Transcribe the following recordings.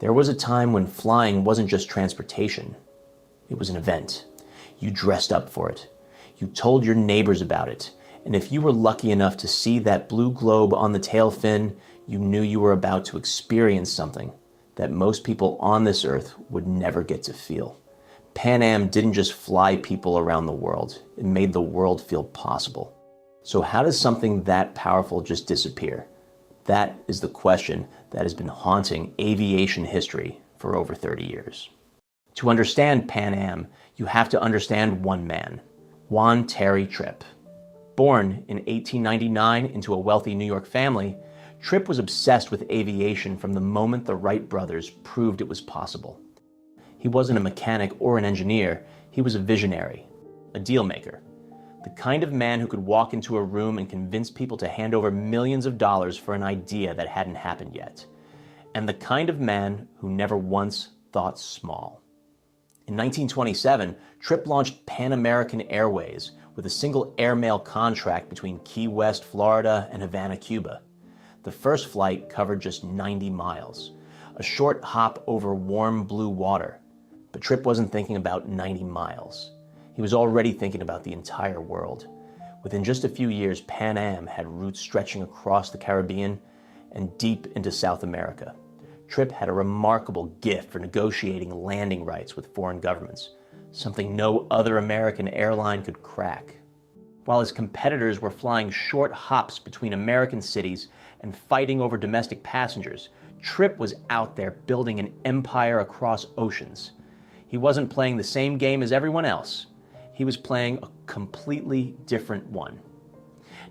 There was a time when flying wasn't just transportation. It was an event. You dressed up for it. You told your neighbors about it. And if you were lucky enough to see that blue globe on the tail fin, you knew you were about to experience something that most people on this earth would never get to feel. Pan Am didn't just fly people around the world. It made the world feel possible. So how does something that powerful just disappear? That is the question that has been haunting aviation history for over 30 years. To understand Pan Am, you have to understand one man, Juan Terry Tripp. Born in 1899 into a wealthy New York family, Tripp was obsessed with aviation from the moment the Wright brothers proved it was possible. He wasn't a mechanic or an engineer, he was a visionary, a deal maker. The kind of man who could walk into a room and convince people to hand over millions of dollars for an idea that hadn't happened yet. And the kind of man who never once thought small. In 1927, Tripp launched Pan American Airways with a single airmail contract between Key West, Florida and Havana, Cuba. The first flight covered just 90 miles, a short hop over warm blue water. But Tripp wasn't thinking about 90 miles. He was already thinking about the entire world. Within just a few years, Pan Am had routes stretching across the Caribbean and deep into South America. Tripp had a remarkable gift for negotiating landing rights with foreign governments, something no other American airline could crack. While his competitors were flying short hops between American cities and fighting over domestic passengers, Tripp was out there building an empire across oceans. He wasn't playing the same game as everyone else. He was playing a completely different one.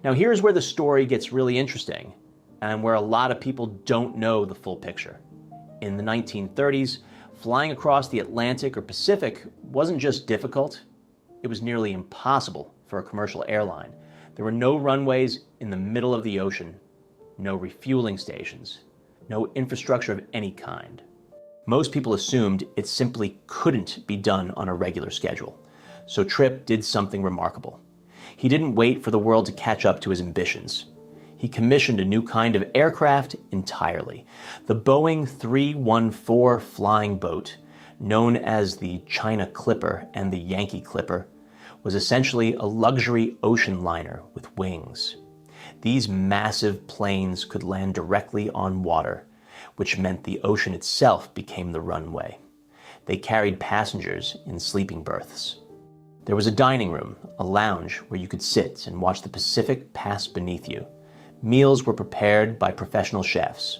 Now here's where the story gets really interesting and where a lot of people don't know the full picture. In the 1930s, flying across the Atlantic or Pacific wasn't just difficult, it was nearly impossible for a commercial airline. There were no runways in the middle of the ocean, no refueling stations, no infrastructure of any kind. Most people assumed it simply couldn't be done on a regular schedule. So Tripp did something remarkable. He didn't wait for the world to catch up to his ambitions. He commissioned a new kind of aircraft entirely. The Boeing 314 flying boat, known as the China Clipper and the Yankee Clipper, was essentially a luxury ocean liner with wings. These massive planes could land directly on water, which meant the ocean itself became the runway. They carried passengers in sleeping berths. There was a dining room, a lounge where you could sit and watch the Pacific pass beneath you. Meals were prepared by professional chefs.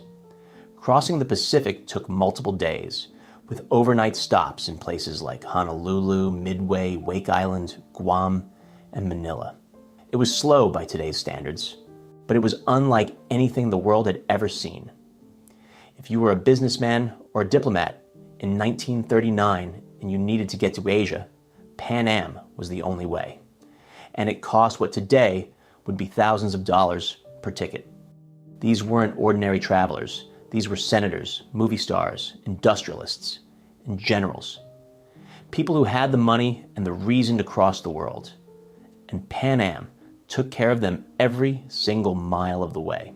Crossing the Pacific took multiple days, with overnight stops in places like Honolulu, Midway, Wake Island, Guam, and Manila. It was slow by today's standards, but it was unlike anything the world had ever seen. If you were a businessman or a diplomat in 1939 and you needed to get to Asia, Pan Am was the only way. And it cost what today would be thousands of dollars per ticket. These weren't ordinary travelers. These were senators, movie stars, industrialists, and generals. People who had the money and the reason to cross the world. And Pan Am took care of them every single mile of the way.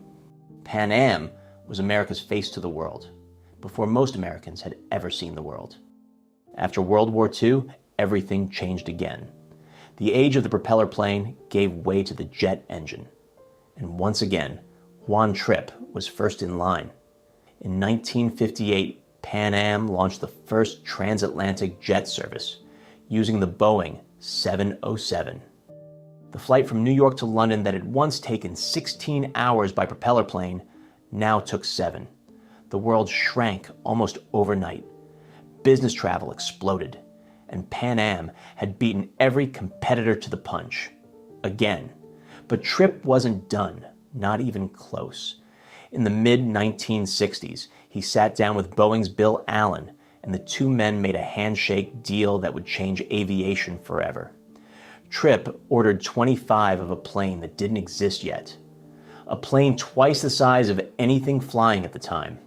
Pan Am was America's face to the world, before most Americans had ever seen the world. After World War II, everything changed again. The age of the propeller plane gave way to the jet engine. And once again, Juan Tripp was first in line. In 1958, Pan Am launched the first transatlantic jet service using the Boeing 707. The flight from New York to London that had once taken 16 hours by propeller plane now took 7. The world shrank almost overnight. Business travel exploded, and Pan Am had beaten every competitor to the punch. Again. But Tripp wasn't done, not even close. In the mid-1960s, he sat down with Boeing's Bill Allen, and the two men made a handshake deal that would change aviation forever. Tripp ordered 25 of a plane that didn't exist yet. A plane twice the size of anything flying at the time.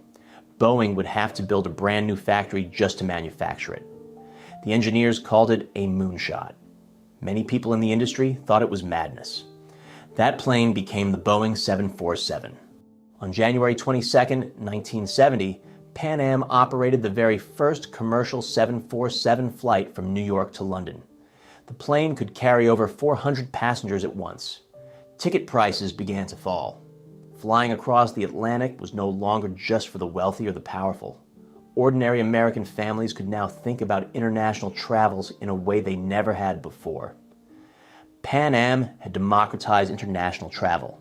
Boeing would have to build a brand new factory just to manufacture it. The engineers called it a moonshot. Many people in the industry thought it was madness. That plane became the Boeing 747. On January 22, 1970, Pan Am operated the very first commercial 747 flight from New York to London. The plane could carry over 400 passengers at once. Ticket prices began to fall. Flying across the Atlantic was no longer just for the wealthy or the powerful. Ordinary American families could now think about international travels in a way they never had before. Pan Am had democratized international travel,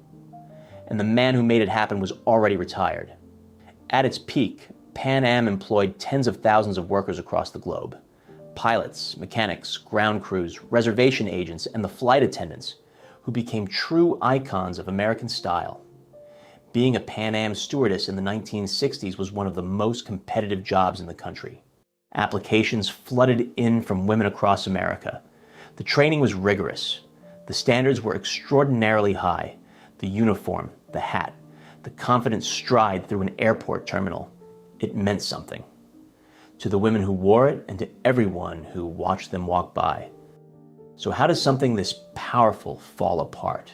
and the man who made it happen was already retired. At its peak, Pan Am employed tens of thousands of workers across the globe. Pilots, mechanics, ground crews, reservation agents, and the flight attendants, who became true icons of American style. Being a Pan Am stewardess in the 1960s was one of the most competitive jobs in the country. Applications flooded in from women across America. The training was rigorous. The standards were extraordinarily high. The uniform, the hat, the confident stride through an airport terminal. It meant something. To the women who wore it and to everyone who watched them walk by. So how does something this powerful fall apart?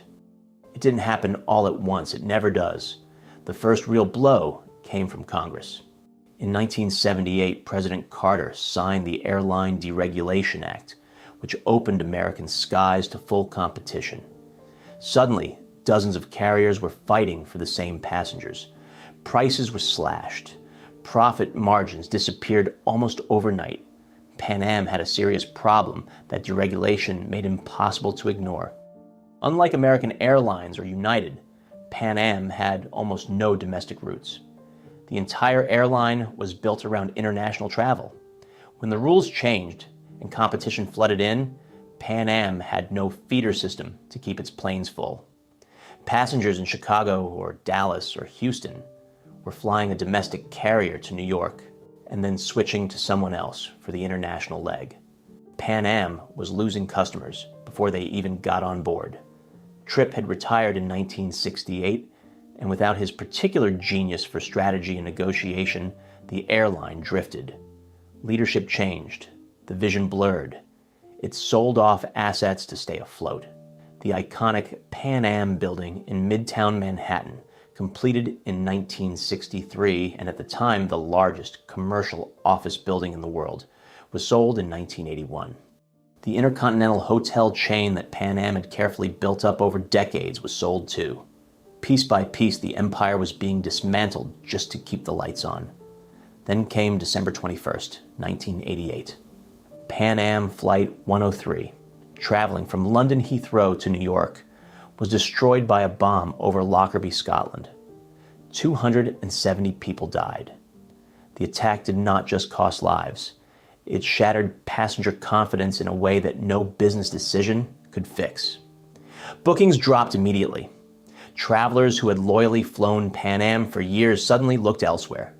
It didn't happen all at once. It never does. The first real blow came from Congress. In 1978, President Carter signed the Airline Deregulation Act, which opened American skies to full competition. Suddenly, dozens of carriers were fighting for the same passengers. Prices were slashed. Profit margins disappeared almost overnight. Pan Am had a serious problem that deregulation made impossible to ignore. Unlike American Airlines or United, Pan Am had almost no domestic routes. The entire airline was built around international travel. When the rules changed and competition flooded in, Pan Am had no feeder system to keep its planes full. Passengers in Chicago or Dallas or Houston were flying a domestic carrier to New York and then switching to someone else for the international leg. Pan Am was losing customers before they even got on board. Tripp had retired in 1968, and without his particular genius for strategy and negotiation, the airline drifted. Leadership changed. The vision blurred. It sold off assets to stay afloat. The iconic Pan Am building in Midtown Manhattan, completed in 1963 and at the time the largest commercial office building in the world, was sold in 1981. The intercontinental hotel chain that Pan Am had carefully built up over decades was sold too. Piece by piece, the empire was being dismantled just to keep the lights on. Then came December 21st, 1988. Pan Am Flight 103, traveling from London Heathrow to New York, was destroyed by a bomb over Lockerbie, Scotland. 270 people died. The attack did not just cost lives. It shattered passenger confidence in a way that no business decision could fix. Bookings dropped immediately. Travelers who had loyally flown Pan Am for years suddenly looked elsewhere.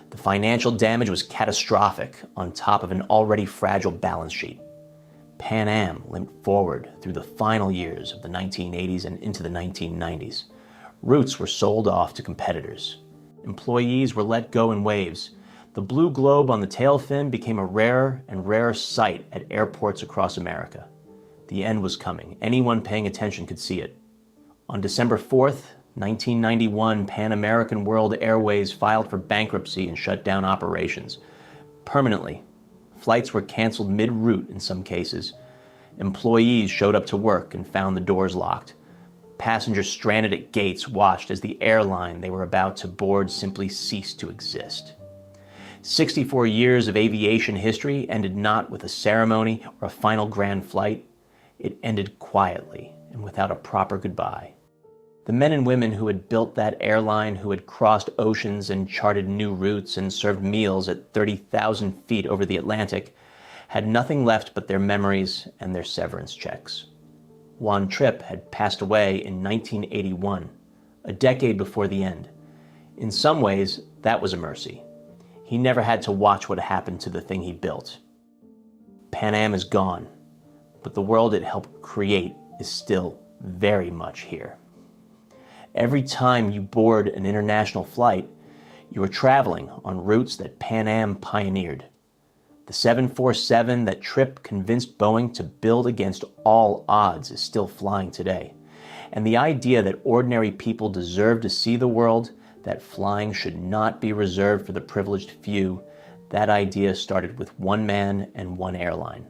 The financial damage was catastrophic on top of an already fragile balance sheet. Pan Am limped forward through the final years of the 1980s and into the 1990s. Routes were sold off to competitors. Employees were let go in waves. The blue globe on the tail fin became a rarer and rarer sight at airports across America. The end was coming. Anyone paying attention could see it. On December 4th, 1991, Pan American World Airways filed for bankruptcy and shut down operations. Permanently. Flights were canceled mid-route in some cases. Employees showed up to work and found the doors locked. Passengers stranded at gates watched as the airline they were about to board simply ceased to exist. 64 years of aviation history ended not with a ceremony or a final grand flight. It ended quietly and without a proper goodbye. The men and women who had built that airline, who had crossed oceans and charted new routes and served meals at 30,000 feet over the Atlantic, had nothing left but their memories and their severance checks. Juan Tripp had passed away in 1981, a decade before the end. In some ways, that was a mercy. He never had to watch what happened to the thing he built. Pan Am is gone, but the world it helped create is still very much here. Every time you board an international flight, you are traveling on routes that Pan Am pioneered. The 747 that Tripp convinced Boeing to build against all odds is still flying today. And the idea that ordinary people deserve to see the world, that flying should not be reserved for the privileged few, that idea started with one man and one airline.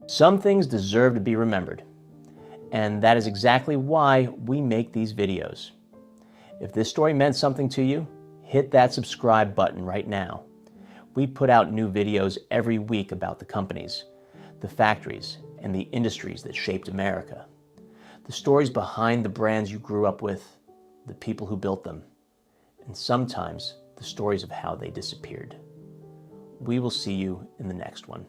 Some things deserve to be remembered, and that is exactly why we make these videos. If this story meant something to you, hit that subscribe button right now. We put out new videos every week about the companies, the factories, and the industries that shaped America. The stories behind the brands you grew up with, the people who built them, and sometimes the stories of how they disappeared. We will see you in the next one.